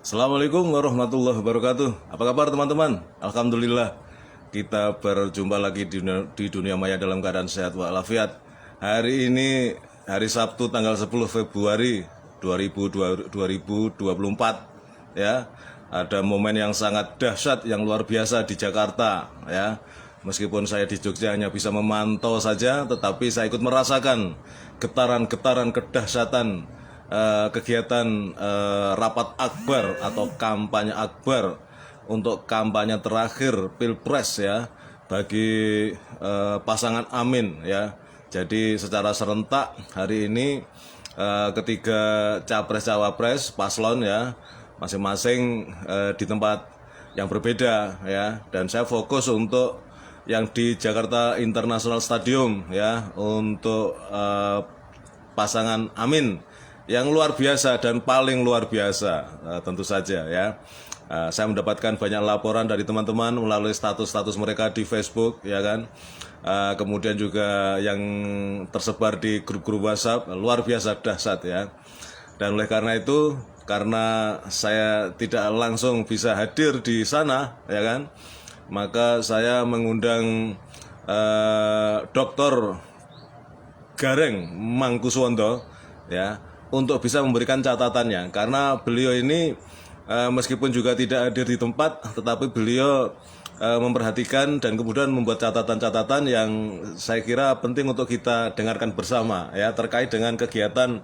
Assalamualaikum warahmatullahi wabarakatuh. Apa kabar teman-teman? Alhamdulillah kita berjumpa lagi di dunia maya dalam keadaan sehat walafiat. Hari ini hari Sabtu tanggal 10 Februari 2024 ya. Ada momen yang sangat dahsyat yang luar biasa di Jakarta ya. Meskipun saya di Jogja hanya bisa memantau saja, tetapi saya ikut merasakan getaran-getaran kedahsyatan kegiatan rapat akbar atau kampanye akbar untuk kampanye terakhir Pilpres ya bagi pasangan Amin ya. Jadi secara serentak hari ini ketiga capres cawapres paslon ya masing-masing di tempat yang berbeda ya, dan saya fokus untuk yang di Jakarta International Stadium ya untuk pasangan Amin yang luar biasa dan paling luar biasa tentu saja ya. Saya mendapatkan banyak laporan dari teman-teman melalui status-status mereka di Facebook ya kan. Kemudian juga yang tersebar di grup-grup WhatsApp luar biasa dahsyat ya. Dan oleh karena itu, karena saya tidak langsung bisa hadir di sana ya kan, maka saya mengundang Dr. Gareng Mangkuswondo ya untuk bisa memberikan catatannya, karena beliau ini meskipun juga tidak hadir di tempat, tetapi beliau memperhatikan dan kemudian membuat catatan-catatan yang saya kira penting untuk kita dengarkan bersama ya, terkait dengan kegiatan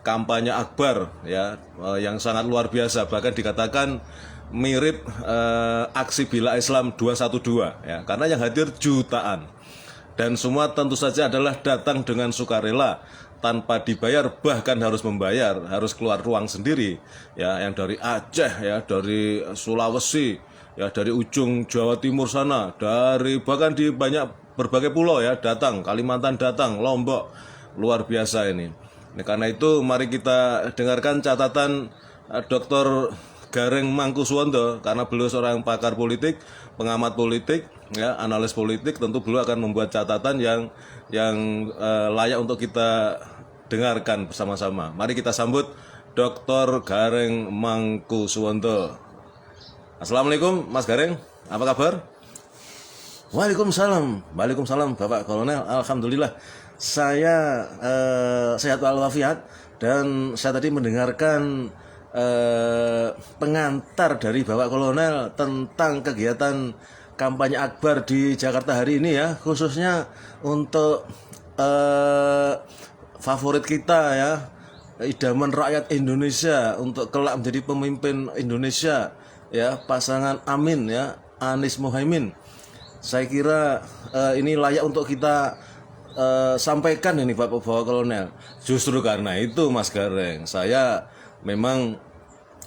kampanye akbar ya yang sangat luar biasa, bahkan dikatakan mirip aksi Bela Islam 212 ya, karena yang hadir jutaan dan semua tentu saja adalah datang dengan sukarela tanpa dibayar, bahkan harus membayar, harus keluar ruang sendiri ya, yang dari Aceh ya, dari Sulawesi ya, dari ujung Jawa Timur sana, dari bahkan di banyak berbagai pulau ya datang, Kalimantan datang, Lombok, luar biasa ini. Nah, karena itu mari kita dengarkan catatan Dr. Gareng Mangkuswondo, karena beliau seorang pakar politik, pengamat politik ya, analis politik, tentu beliau akan membuat catatan yang layak untuk kita dengarkan bersama-sama. Mari kita sambut Dr. Gareng Mangkuswondo. Assalamualaikum Mas Gareng, apa kabar? Waalaikumsalam Bapak Kolonel. Alhamdulillah saya sehat walafiat, dan saya tadi mendengarkan pengantar dari Bapak Kolonel tentang kegiatan kampanye akbar di Jakarta hari ini ya, khususnya untuk favorit kita ya, idaman rakyat Indonesia untuk kelak menjadi pemimpin Indonesia ya, pasangan Amin ya, Anies Mohaimin. Saya kira ini layak untuk kita sampaikan ini Bapak Kolonel. Justru karena itu Mas Gareng, saya memang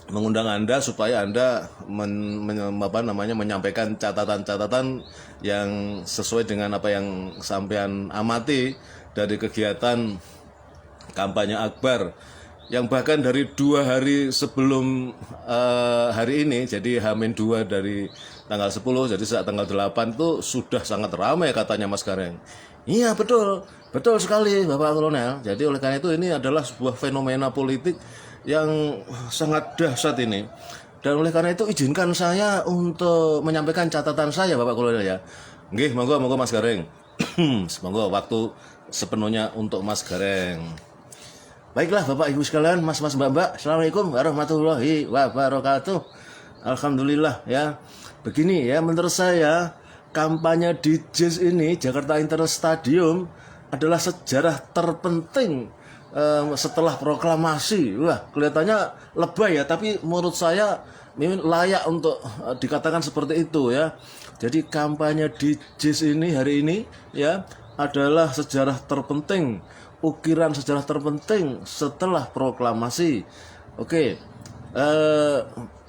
mengundang Anda supaya Anda menyampaikan catatan-catatan yang sesuai dengan apa yang sampean amati dari kegiatan kampanye akbar yang bahkan dari 2 hari sebelum hari ini, jadi H-2 dari tanggal 10, jadi saat tanggal 8 itu sudah sangat ramai katanya Mas Gareng. Iya betul sekali Bapak Kolonel. Jadi oleh karena itu ini adalah sebuah fenomena politik yang sangat dahsyat ini. Dan oleh karena itu izinkan saya untuk menyampaikan catatan saya Bapak Kolonel ya. Nggih, monggo Mas Gareng. Semoga waktu sepenuhnya untuk Mas Gareng. Baiklah Bapak Ibu sekalian, Mas Mbak, Assalamualaikum warahmatullahi wabarakatuh. Alhamdulillah ya. Begini ya, menurut saya kampanye di JIS ini, Jakarta International Stadium, adalah sejarah terpenting setelah proklamasi. Wah, kelihatannya lebay ya, tapi menurut saya layak untuk dikatakan seperti itu ya. Jadi kampanye di JIS ini hari ini ya adalah sejarah terpenting, ukiran sejarah terpenting setelah proklamasi. Oke,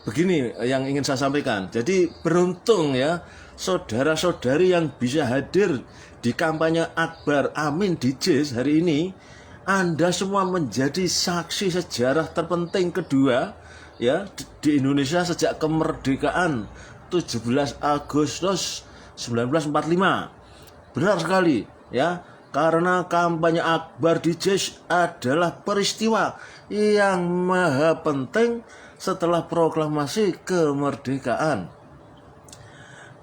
begini yang ingin saya sampaikan. Jadi beruntung ya saudara-saudari yang bisa hadir di kampanye akbar Amin di JIS hari ini. Anda semua menjadi saksi sejarah terpenting kedua ya di Indonesia sejak kemerdekaan 17 Agustus 1945. Benar sekali ya, karena kampanye akbar di JIS adalah peristiwa yang maha penting setelah proklamasi kemerdekaan.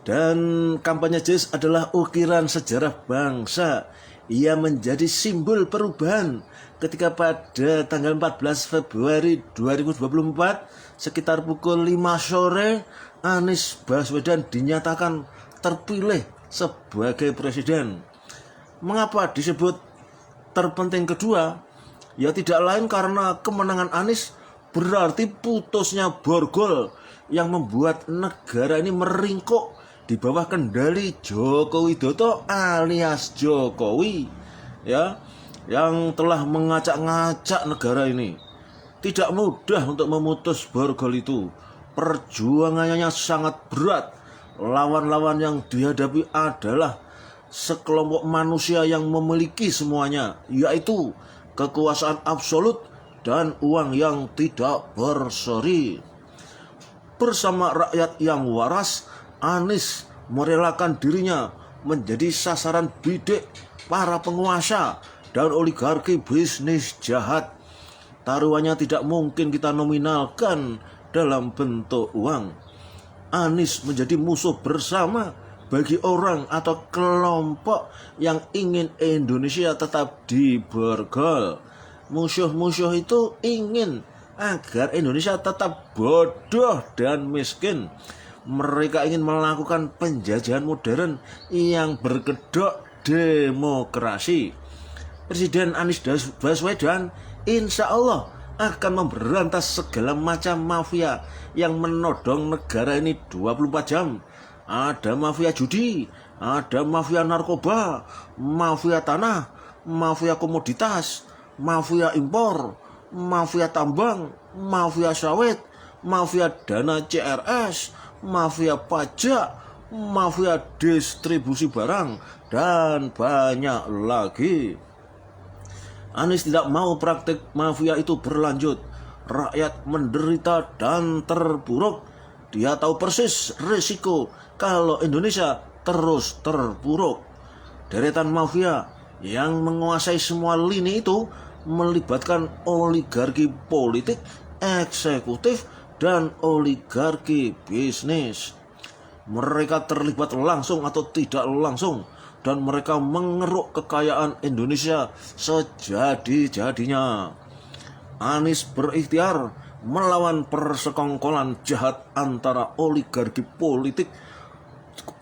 Dan kampanye JIS adalah ukiran sejarah bangsa. Ia menjadi simbol perubahan ketika pada tanggal 14 Februari 2024 sekitar pukul 5 sore Anies Baswedan dinyatakan terpilih sebagai presiden. Mengapa disebut terpenting kedua? Ya tidak lain karena kemenangan Anies berarti putusnya borgol yang membuat negara ini meringkuk di bawah kendali Joko Widodo alias Jokowi, ya, yang telah mengacak-ngacak negara ini. Tidak mudah untuk memutus borgol itu. Perjuangannya sangat berat. Lawan-lawan yang dihadapi adalah sekelompok manusia yang memiliki semuanya, yaitu kekuasaan absolut dan uang yang tidak berseri. Bersama rakyat yang waras, Anies merelakan dirinya menjadi sasaran bidik para penguasa dan oligarki bisnis jahat. Taruhannya tidak mungkin kita nominalkan dalam bentuk uang. Anies menjadi musuh bersama bagi orang atau kelompok yang ingin Indonesia tetap diborgol. Musuh-musuh itu ingin agar Indonesia tetap bodoh dan miskin. Mereka ingin melakukan penjajahan modern yang berkedok demokrasi. Presiden Anies Baswedan insya Allah akan memberantas segala macam mafia yang menodong negara ini 24 jam. Ada mafia judi, ada mafia narkoba, mafia tanah, mafia komoditas, mafia impor, mafia tambang, mafia sawit, mafia dana CRS, mafia pajak, mafia distribusi barang, dan banyak lagi. Anies tidak mau praktik mafia itu berlanjut. Rakyat menderita dan terpuruk. Dia tahu persis risiko kalau Indonesia terus terpuruk. Deretan mafia yang menguasai semua lini itu melibatkan oligarki politik, eksekutif, dan oligarki bisnis. Mereka terlibat langsung atau tidak langsung, dan mereka mengeruk kekayaan Indonesia sejadi-jadinya. Anies berikhtiar melawan persekongkolan jahat antara oligarki politik,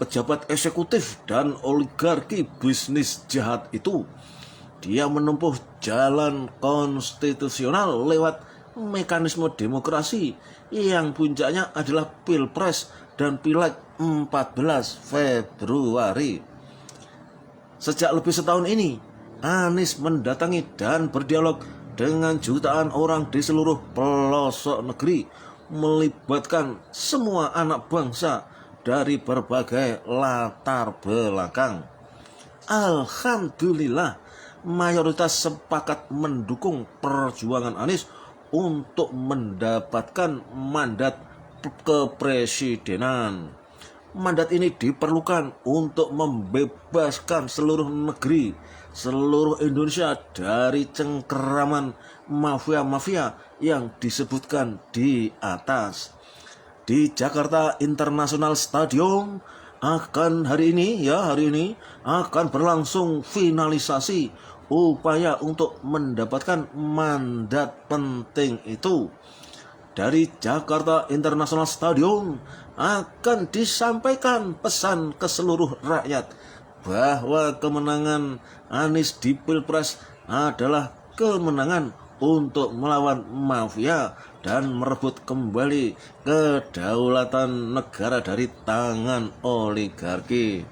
pejabat eksekutif, dan oligarki bisnis jahat itu. Dia menempuh jalan konstitusional lewat mekanisme demokrasi yang puncaknya adalah Pilpres dan Pileg 14 Februari. Sejak lebih setahun ini, Anies mendatangi dan berdialog dengan jutaan orang di seluruh pelosok negeri, melibatkan semua anak bangsa dari berbagai latar belakang. Alhamdulillah, mayoritas sepakat mendukung perjuangan Anies untuk mendapatkan mandat kepresidenan. Mandat ini diperlukan untuk membebaskan seluruh negeri, seluruh Indonesia dari cengkeraman mafia-mafia yang disebutkan di atas. Di Jakarta International Stadium akan hari ini akan berlangsung finalisasi upaya untuk mendapatkan mandat penting itu. Dari Jakarta International Stadium akan disampaikan pesan ke seluruh rakyat bahwa kemenangan Anies di Pilpres adalah kemenangan untuk melawan mafia dan merebut kembali kedaulatan negara dari tangan oligarki.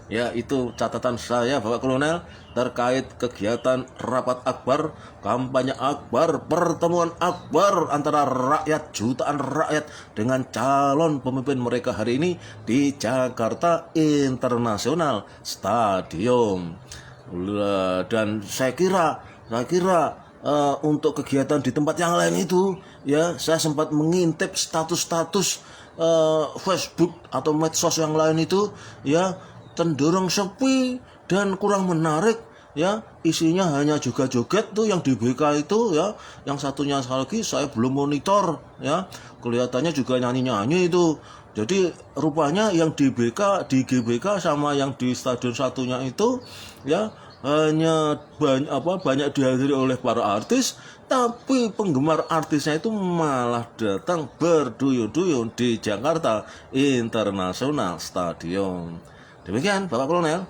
Ya, itu catatan saya Bapak Kolonel terkait kegiatan rapat akbar, kampanye akbar, pertemuan akbar antara rakyat, jutaan rakyat dengan calon pemimpin mereka hari ini di Jakarta International Stadium. Dan saya kira untuk kegiatan di tempat yang lain itu, ya, saya sempat mengintip status-status Facebook atau medsos yang lain itu, ya, cenderung sepi dan kurang menarik. ya isinya hanya joget-joget tuh yang di BK itu ya, yang satunya sekali lagi saya belum monitor ya, kelihatannya juga nyanyi-nyanyi itu. Jadi rupanya yang di BK, di GBK sama yang di stadion satunya itu ya hanya banyak dihadiri oleh para artis, tapi penggemar artisnya itu malah datang berduyun-duyun di Jakarta International Stadium. Demikian Bapak Kolonel.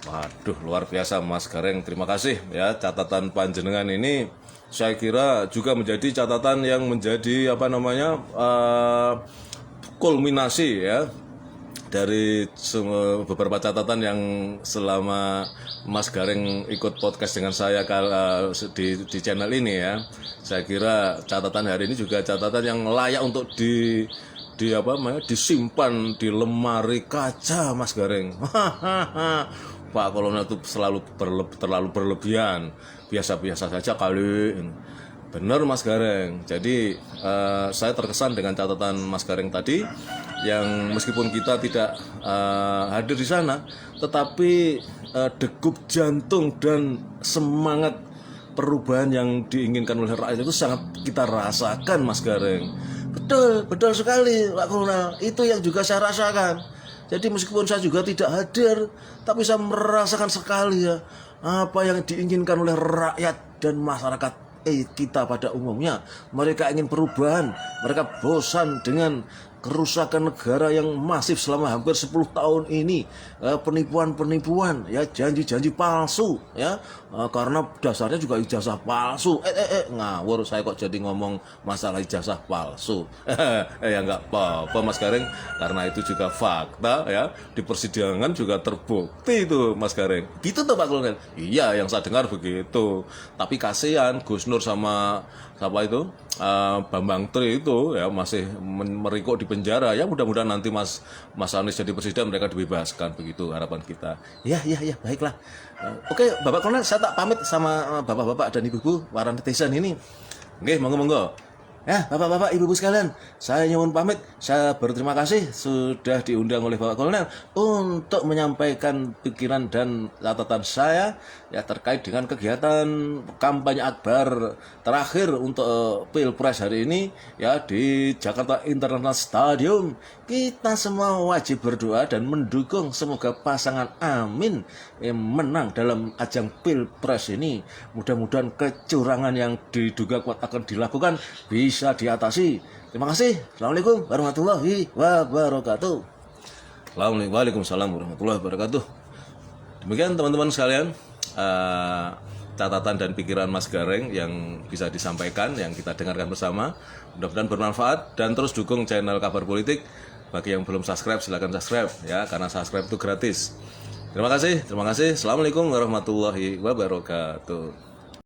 Waduh, luar biasa Mas Gareng. Terima kasih ya, catatan panjenengan ini saya kira juga menjadi catatan yang menjadi kulminasi ya dari beberapa catatan yang selama Mas Gareng ikut podcast dengan saya di channel ini ya. Saya kira catatan hari ini juga catatan yang layak untuk disimpan di lemari kaca Mas Gareng. Pak Kolonel itu terlalu berlebihan, biasa-biasa saja kali. Benar Mas Gareng. Jadi saya terkesan dengan catatan Mas Gareng tadi, yang meskipun kita tidak hadir di sana, tetapi degup jantung dan semangat perubahan yang diinginkan oleh rakyat itu sangat kita rasakan Mas Gareng. Betul sekali Pak Kolonel. Itu yang juga saya rasakan. Jadi meskipun saya juga tidak hadir, tapi saya merasakan sekali ya apa yang diinginkan oleh rakyat dan masyarakat kita pada umumnya. Mereka ingin perubahan, mereka bosan dengan kerusakan negara yang masif selama hampir 10 tahun ini, penipuan-penipuan, ya janji-janji palsu, ya karena dasarnya juga ijazah palsu. Ngawur saya kok jadi ngomong masalah ijazah palsu. Ya nggak apa-apa Mas Gareng, karena itu juga fakta ya, di persidangan juga terbukti itu Mas Gareng. Gitu tuh Pak Kolonel. Iya, yang saya dengar begitu. Tapi kasihan Gus Nur sama siapa itu Bambang Tri itu ya masih merikuk di penjara. Ya mudah-mudahan nanti Mas Anies jadi presiden, mereka dibebaskan, begitu harapan kita. Ya baiklah. Oke Bapak Kolonel, saya tak pamit sama bapak-bapak dan ibu-ibu para netizen ini. Oke, monggo. Ya, bapak-bapak, ibu-ibu sekalian, saya nyuwun pamit. Saya berterima kasih sudah diundang oleh Bapak Kolonel untuk menyampaikan pikiran dan catatan saya ya terkait dengan kegiatan kampanye akbar terakhir untuk Pilpres hari ini ya di Jakarta International Stadium. Kita semua wajib berdoa dan mendukung semoga pasangan Amin menang dalam ajang Pilpres ini. Mudah-mudahan kecurangan yang diduga kuat akan dilakukan bisa diatasi. Terima kasih. Assalamualaikum warahmatullahi wabarakatuh. Waalaikumsalam warahmatullahi wabarakatuh. Demikian teman-teman sekalian, catatan dan pikiran Mas Gareng yang bisa disampaikan, yang kita dengarkan bersama. Mudah-mudahan bermanfaat, dan terus dukung channel Kabar Politik. Bagi yang belum subscribe, silakan subscribe ya, karena subscribe itu gratis. Terima kasih. Assalamualaikum warahmatullahi wabarakatuh.